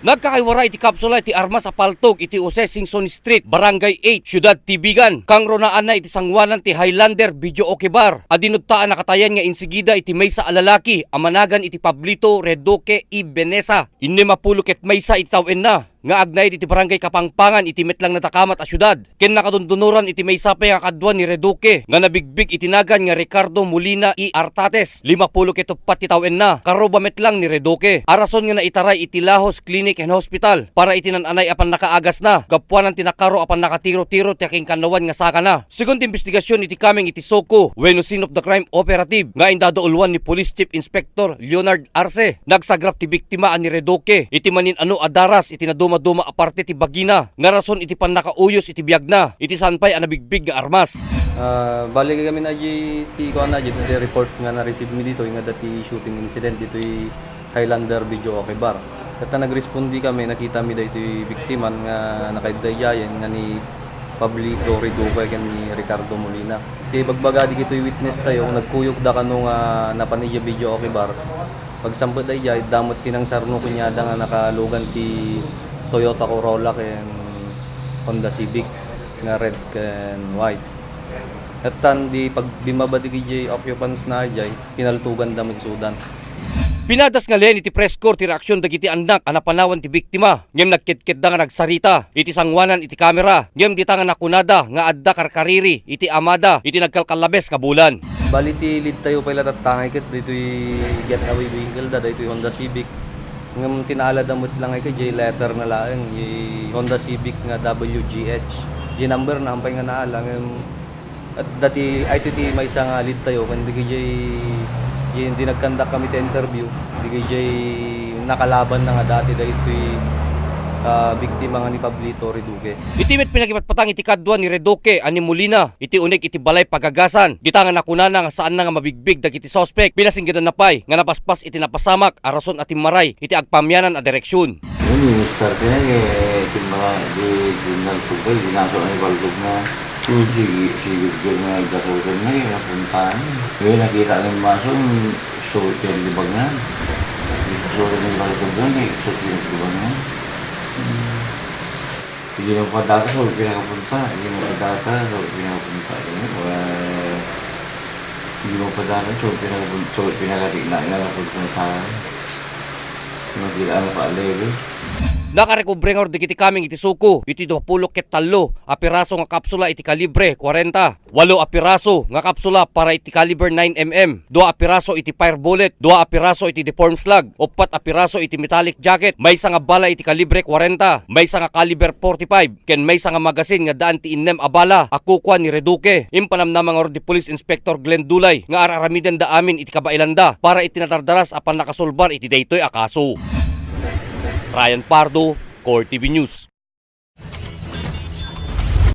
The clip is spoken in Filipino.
Nagkakaiwara iti kapsula iti armas apaltog iti Jose Singson Street, Barangay 8, Syudad Tibigan. Kang ronaan na iti sangwanan ti Highlander Video Bar. Adinudtaan nakatayan nga insigida iti maysa alalaki, amanagan iti Pablito Redoque y Benesa. Inni mapuluket maysa iti tawen na. Nga agnay iti barangay Kapangpangan iti metlang natakamat a syudad. Ken nakadundunuran iti may sapay nga kadwan ni Reduque nga nabigbig itinagan nga Ricardo Molina y Artates. 50 ketopat ti tawen na karuba metlang ni Reduque. Arason nga naitaray iti Lahos Clinic and Hospital para itinananay apan nakaagas na. Gapuanan tinakaro apan nakatiro-tiro ti aking kanawan nga saka na. Segundo investigasyon iti kaming iti Soko, when scene of the crime operative nga indadoulwan ni Police Chief Inspector Leonard Arce. Nagsagrap ti biktima ni Reduque iti manin ano adaras iti naduma aparte ti bagina nga rason iti panakauyos iti biag na iti sanpay anabigbig nga armas. Balik kami na ti ko na report nga na-receive mi dito nga dati shooting incident dito Highlander Video Bar. Kata nagrespondi kami nakita mi dito biktima nga nakaidayayen nga ni Pablito Redoque ken ni Ricardo Molina. Ti bagbaga di kito witness tayo nagkuyog da kanu nga napaniya Video Bar. Pagsampod ay damot kinang sarno kunyada nga nakalugan ti Toyota Corolla ken Honda Civic nga red ken white. At tan di pag dimabadi kay occupants na jay pinaltugan da magsudan. Pinadas nga len iti press court ti reaksyon dagiti anak anapanawan ti biktima. Ngem nagkit-kit da nga nagsarita iti sangwanan iti kamera. Ngem di nga nakunada nga adda karkariri iti amada iti nagkalkalabes kabulan. Bali ti lead tayo pala tatangay ket dito getaway vehicle da dito Honda Civic. Ngam tinala damot lang ay kay letter na lang yung Honda Civic nga WGH. Yung number na ampay nga naala at dati ITT may isang lead tayo kan di kay yung dinagkandak kami ta interview di kay nakalaban na nga dati dito biktima nga ni Pablito Redoque. Itimit pinagipatpatang iti kadwa ni Redoque ani Molina iti unik iti balay pagagasan. Ditangan nakunana nga saan na nga mabigbig dagiti suspect. Pinasinggidan napay nga napaspas iti napasamak arason ati maray iti agpamyanan a direksyon. Ini starte na iti mga di nagtubal dinaso ay balgog na sigig nga nagdasutan na yung napuntahan. Kaya nakita ng masong suot yung libag na. Suot yung balgog na suot yung libag na. Hindi mo padata sa pinakapunta, hindi mo padata sa pinakapunta. Hindi mo padata sa pinakatigna sa magkita pa level. Nakarekobre nga di kiti kaming iti Suko iti 20 ket 3 apiraso nga kapsula iti kalibre 40, 8 apiraso nga kapsula para iti caliber 9mm, 2 apiraso iti fire bullet, 2 apiraso iti deform slug, 4 apiraso iti metallic jacket, may nga bala iti kalibre 40, may nga caliber 45, ken may nga magasin nga daan ti innem abala akukwa ni Reduque. Impanamnamang or di Police Inspector Glenn Dulay nga araramidan da amin iti kabailanda para iti natardaras apan nakasolbar iti daytoy akaso. Ryan Pardo, Core TV News.